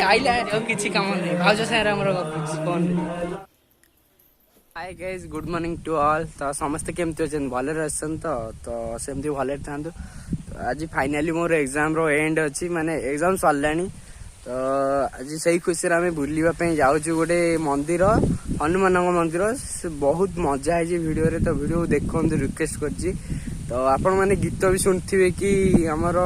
आइला किसी कम नहीं भाज सारे आमर phone hi guys good morning to all तो समस्ते केमती अच्छे भले अच्छे तो सेमती भले था आज फाइनाली मोर एग्जाम रो एंड अच्छी माने एग्जाम सरला तो आज से खुशी आम बुलवाई जाऊँ गोटे मंदिर हनुमान मंदिर से बहुत मजा है वीडियो रे तो वीडियो देखो रिक्वेस्ट कर तो आपण मैंने गीत भी शुणुवे कि आमर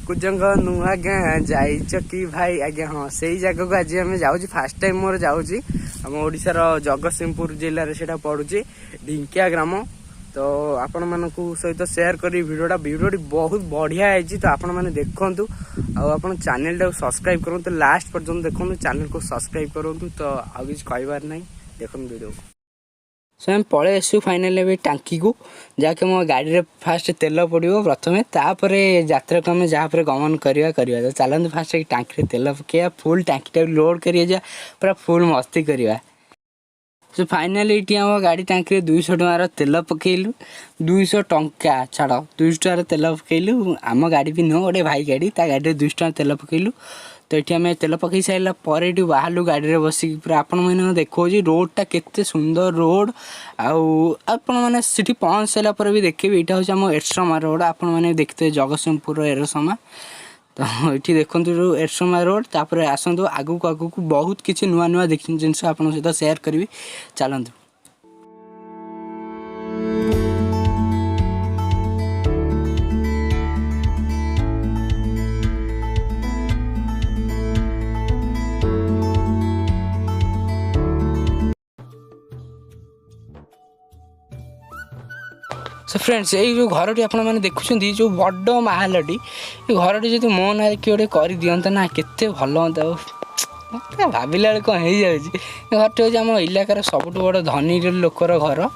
कुजंग नुआ गाँ जाइच कि भाई आज्ञा हाँ से जगह को आज आम जाऊँ फास्ट टाइम मोर जाऊँ आम ओडिशार जगतसिंहपुर जिले में सेटा पड़ुची ढिंकिया ग्राम तो आपण मानकु सहित शेयर करी वीडियोटी बहुत बढ़िया है तो आपण मैंने देखूँ आप चैनल टाइम सब्सक्राइब करूँ तो लास्ट पर्यटन देखो चैनल को सब्सक्राइब करूँ तो आगे किसी कहबार ना देखो वीडियो सो आम पलि आसु फाइनाली टांकी को जहाँकि मो गाड़ी रे फास्ट तेल पड़ो प्रथम तापर यात्रा को आम जहाँ पर गमन करवा तो चलते फास्ट टांकी तेल पकड़ा फुल टांकी टाइम लोड कर पूरा फुल मस्ती करवा सो फाइनाली ये आम गाड़ी टांकी 200 टकर तेल पकईलु 200 टंका छाड़ 200 टकर तेल पकईलु आम गाड़ी भी नुह गोटे भाई गाड़ी ता गाड़ी 200 टका तेल पकईलु तो ये आम तेल पकई सारा पर ये बाहर गाड़ी में बसिक पूरा आपण मैंने देखो रोडटा केते सुंदर रोड आपण मैंने सीठी पहुँच सारा पर भी देखिए यहाँ हूँ आम एरसमा रोड आपण मैंने देखते जगतसिंहपुर एरसमा तो ये देखो एरसमा रोड तापर आसतु आगू आगू बहुत किसी नुआ नुआ जिनस आप सहित शेयर करी चलतु सो फ्रेंड्स ये जो घरटी आप देखुं जो बड़ महलटी घरटी जो मो ना किए गोटे कर दिंता ना केते भल हाँ मत भाविला कौन हो जाए घरटी हूँ आम इलाकार सबुठ बड़ धनी लोकर घर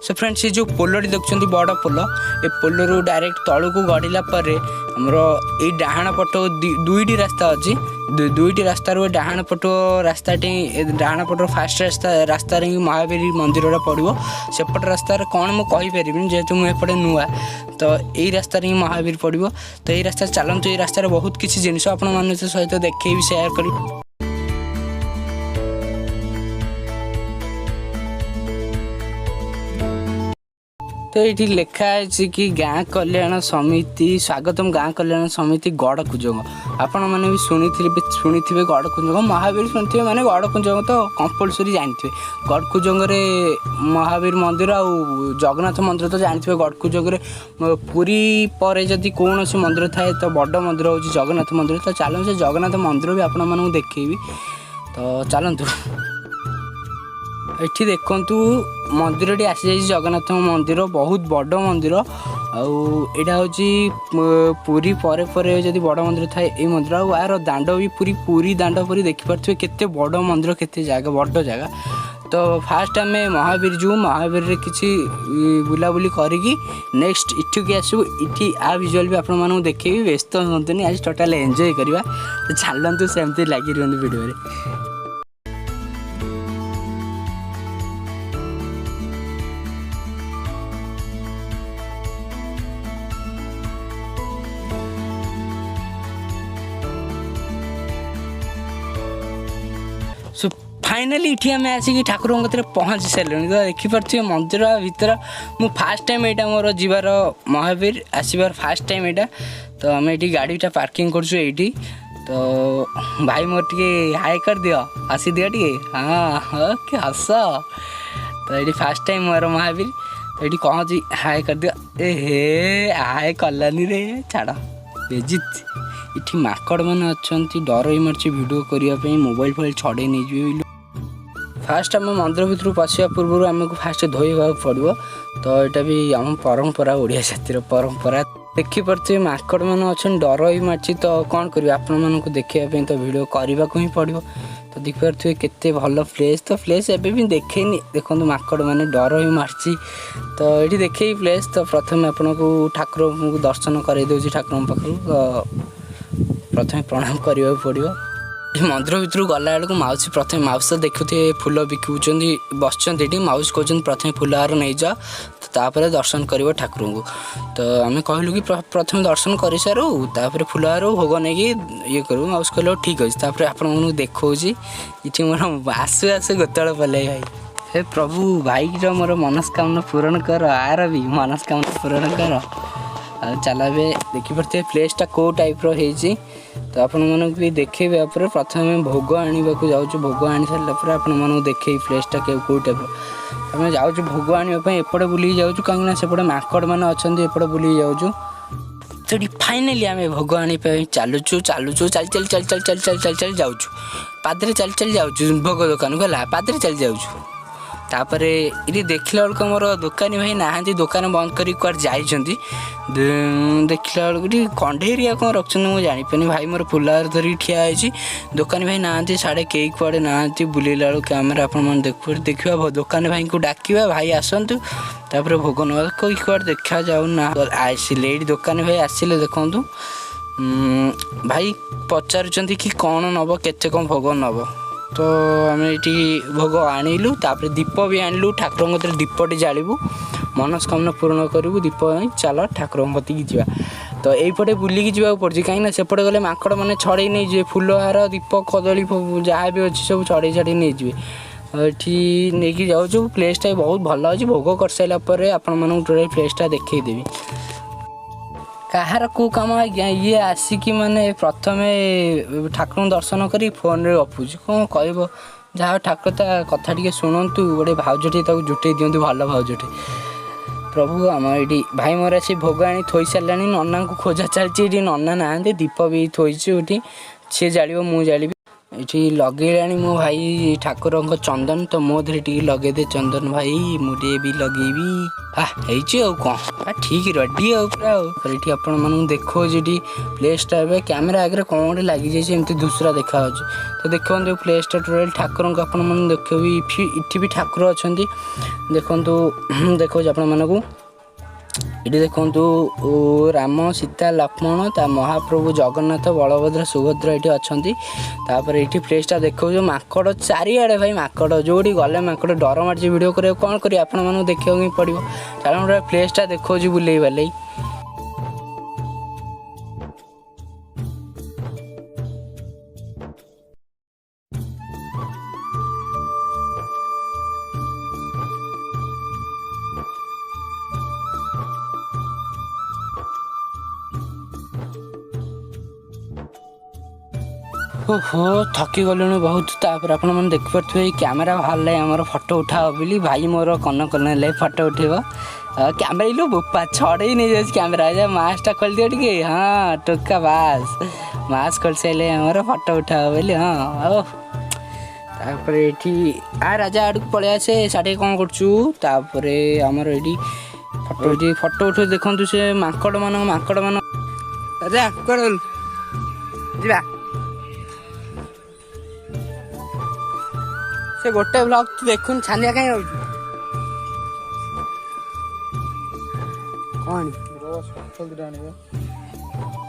सो फ्रेंड्स ये जो पोलटी देखुं बड़ पोल ए पोलू डायरेक्ट तलू को गड़ला आमर ये डाहाण पट दुईटी रास्ता अच्छी दुईटी रास्तार डाहाण पट रास्ता डाहाण पट फास्ट रास्ता महावीर मंदिर पड़ो सेपट रास्तार कौन मुझे कहीपर जेहेतु मुझे नुआ तो यही रास्तार ही महावीर पड़ो तो ये रास्ता चलतु ये रास्तार बहुत किसी जिनस आप सहित देखे शेयर कर तो ये लिखा है कि गाँ कल्याण समिति स्वागतम गाँ कल्याण समिति गड़कुंजंग आपण मैंने भी शुणी गड़कुंजंग महावीर शुणी माने गड़कुंजंग तो कंपलसरी जानते गड़कुंजंग महावीर मंदिर आ जगन्नाथ मंदिर तो जानते गड़कुंजंग पुरी पर जदि कौन सी मंदिर थाए तो बड़ मंदिर हूँ जगन्नाथ मंदिर तो चलो से जगन्नाथ मंदिर भी आपण मानू देखेबी तो चलतु ये देखु मंदिरटी आसी जाए जगन्नाथ मंदिर बहुत बड़ मंदिर आईटा हूँ पुरी पर जदि बड़ मंदिर थाए ये मंदिर यार दांड भी पूरी दांड पूरी देखिपे केते बड़ मंदिर केते जगह बड़ जगह तो फास्ट आम महावीर जो महावीर रे किसी बुलाबुली करी नेक्स्ट इठिक आसू इठी आ विजुअल भी आपको देखेबी व्यस्त हूँ आज टोटाल एंजॉय करवा तो चलतु सेमती लगी रुहतु वीडियो सो फाइनाली ये आम आसिक ठाकुर पहुँच सारे तो देखिपे मंदिर भीतर मु फास्ट टाइम यहाँ मोर जीवार महावीर आसबार फास्ट टाइम यहाँ तो आम ये गाड़ीटा पार्किंग करूँ तो भाई मोर टे हाई कर दियो आसी दियो टे हाँ कि हस तो ये फास्ट टाइम मोर महावीर तो ये कौन हाई कर दियो ए हे हाई कलानी रे छाड़ बेजित इठी माकड़ मैंने अच्छा डर ही मार्च भिड करने मोबाइल फोबाइल छड़े नहीं फास्ट आम मंदिर भर पशिया पूर्व आमको फास्ट धोवा पड़ो तो यहाँ भी आम परंपरा ओडिया जातिर परंपरा देखिपे माकड़ मैंने अच्छा डर ही मार्च तो कौन कर आपको देखापी तो भिड करने को ही पड़ो तो देखिपे केते भल प्लेस तो प्लेस एवं भी देखेनी देखो माकड़ मैंने डर ही मार्च तो ये देखे प्लेस तो प्रथम आपन को ठाकुर को दर्शन कर ठाकुर पाखु तो प्रथम प्रणाम करने पड़ो मंदिर भितर गला बेलू माउसी प्रथम माउसी तो देखुए फुल बिकुंट बसचंत माउसी कहते प्रथम फुलहार नहीं जा तापर दर्शन कर ठाकुर को। तो आम कहलु कि प्रथम दर्शन कर सारू तापर फुलहार भोग नहीं ये करूँ माउसी कहल ठीक अच्छे आपण देखा ये मोर आसु आसु गोतल पल भाई हे प्रभु भाई मोर मनस्कामना पूरण कर आर भी मनस्कामना पूरण कर। चल ए देखिपे प्लेसटा कौ टाइप रही तो आपण मन भी देखेबे प्रथम भोग आने को जाऊँ भोग आनी सारा आपण मन देखे प्लेसटा कौ टाइप आम जाऊँ भोग आने एपटे बुल जाऊँ कहीं सेपटे माकड़ मैंने अच्छा एपटे बुल जाऊँ तो फाइनाली आम भोग आने चलुचु चलुचु चल चल चल चल चल चल चल चल जाऊँ पादरे चल चल जाऊँ भोग दुकान को है पादरे चल जाऊँ तापर ये देखला बेलू मोर दुकानी भाई ना दुकान बंद कर देखला बेलू कंडेरिया कौन रखते मुझे जापानी भाई मोर फुलहार धरिक ठिया है दुकानी भाई ना साढ़े कई कुआड़े ना बुलेला बेलू कैमेरा आपण देखा दुकानी भाई को डाकिया भाई आसतु तापर भोग ना कोई कुआड़े देखा जाऊ ना आसिले ये दुकानी भाई आसिले देखु भाई पचारुंट कि कौन नब केते कौन भोग नब तो आम ये भोग आणिलु तापर दीप भी आणलु ठाकुर कत दीपटे जालू मनस्कामना पूर्ण करूँ दीप चल ठाकुर कतिक जा तो यहीपटे बुलिकी जावाक पड़े कहीं सेपटे गले माकड़ मैंने छड़े नहीं जी फुलहार दीप कदली जहाँ भी अच्छी सब छड़े छाड़ी नहीं जी ये नहीं जाऊँ प्लेसटा बहुत भल अच्छे भोग कर सारापर आपण टोटल प्लेसटा देखईदेवी कहार को कम आज्ञा ये आसिकी माने प्रथम ठाकुर दर्शन कर फोन रे गपुच कौन कह जहाँ ठाकुर ता कथा टे शुणु गोटे भाउजटे जुटे दिंतु भल भाउजटे प्रभु आम ये भाई मोर आसी भोग आनी थोई सारा नना को खोजा चलती नना ना दीप भी थोड़ी सी जाड़ मु जाड़ी ये लगे मो भाई ठाकुर चंदन तो मो धरे टी लगे दे चंदन भाई मुझे भी लगेबी कौन ठीक रेडी पूरा ये आपण मन देखो जी प्लेसटा कैमेरा आगे कौन गोटे लगी जाए दूसरा देखा तो देखो प्लेसटा टोटल ठाकुर को आपण मन देख इटी भी ठाकुर अच्छा देखो देखो आपण मन को ये देखु राम सीता लक्ष्मण ता महाप्रभु जगन्नाथ बलभद्र सुभद्रा ये अच्छा तापर ये प्लेसटा देखो माकड़ चारिआडे भाई माकड़ जो गले माकड़ डर मार्च वीडियो कर कौन कर आपण देखा पड़ो चलो प्लेसटा देखो बुले बाले ओहो थकी गलुणी बहुत तापर आपण मैंने देखिपे कैमेरा बाहर आमर फोटो उठाओ बोली भाई मोर कन कन फोटो उठेब कैमेरा लो बोपा छड़े नहीं जाए कैमेरा मास्कटा खोल दियो टे हाँ टोका बास मास्क खोल सारे आमर फोटो उठाओ बोली हाँ ओ तापर ये आ राजा आड़ को पलि आसे साढ़े कौन कर आमर ये फोटो उठे देखु से माकड़ मान राजा कर जा से गोटे ब्लॉग तू देखुन छानिया कहीं रहू कौन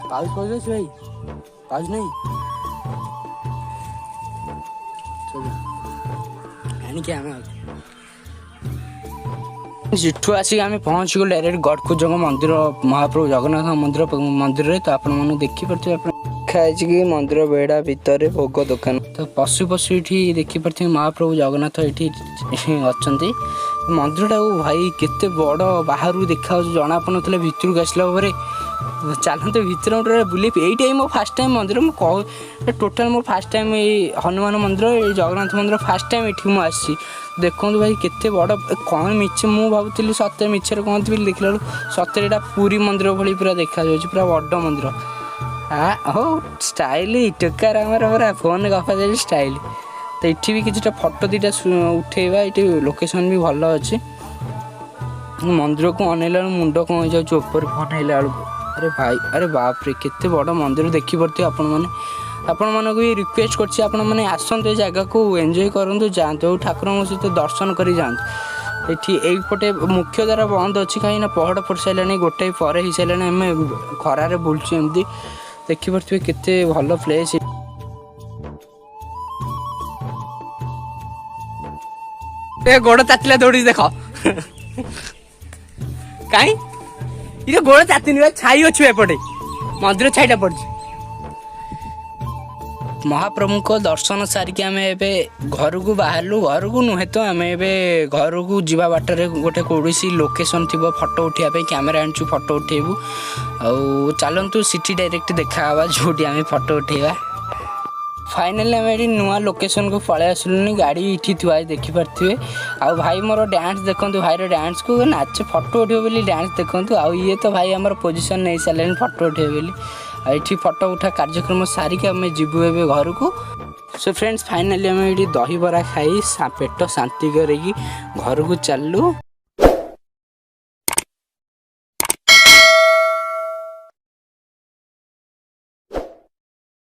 पाउच पाउच भाई पाउच नहीं क्या जिठू आसिक आम पहुँच गलु डायरेक्ट गड़खुज मंदिर महाप्रभु जगन्नाथ मंदिर तो आपण मैंने देखिपे खाई कि मंदिर बेड़ा भितर भोग दुकान तो पशु पशु ये देखिपे महाप्रभु जगन्नाथ ये अच्छा मंदिर टाक भाई केते बड़ बाहर देखा जना पड़े भितर को आसला चलते भितर बुले यही मो फास्ट टाइम मंदिर मुझे टोटाल मो फास्ट टाइम हनुमान मंदिर ये जगन्नाथ मंदिर फास्ट टाइम ये मुझे देखो भाई केते बड़ कौन मिछ मु भावुली सत्य मिछर कहती देखला सत्य यहाँ पूरी मंदिर भाई पूरा देखा पूरा बड़ मंदिर हाँ हो स्टाइल टोकार पूरा फोन गपा जाए स्टाइल तो ये भी किसी फोटो दीटा उठेवा ये लोकेशन भी भल अच्छे मंदिर को अनेला मुंड कौन हो जाऊँ ऊपर अनेला अरे भाई अरे बाप रे केते बड़ मंदिर देखिपे आपण मन को रिक्वेस्ट कर आसतु जगह को एंजॉय करूँ जातु ठाकुर सहित दर्शन कर जातु ये मुख्य द्वारा बंद अच्छी कहीं पहड़ पड़ सारे गोटे पर हो सारे आम खरारे बुलूँ एमती देखिपे केते भल प्लेस ए गोड़ तातिला दौड़ी देख कहीं ये गोड़ तातिनी छाई अच्छे एपटे मंदिर छाईटा पड़ी महाप्रभु को दर्शन सारिकी आम ए घर को बाहरलु घर को नुहे तो आम ए घर को जीवा बाटर गोटे कौड़ी लोकेशन थी फोटो उठाइबा कैमेरा आनी फोटो उठेबू आउ चलतु सिटी डायरेक्ट देखा जोटी आम फोटो उठेबा फाइनाली आम ये नुआ लोकेशन को पलि आसलुनि गाड़ी इठी थुआ देखिपारे आउ भाई मोर डांस देखु भाई डांस को नाच फोटो उठे बोली डांस देखु आउ ये तो भाई आमर पोजिशन नहीं सारे फोटो उठे बोली ये फोटो उठा कार्यक्रम सारिक आम जीवु ए घर को सो फ्रेंड्स फाइनाली आम ये दहीबरा खाई पेट शांति कर घर को चलू।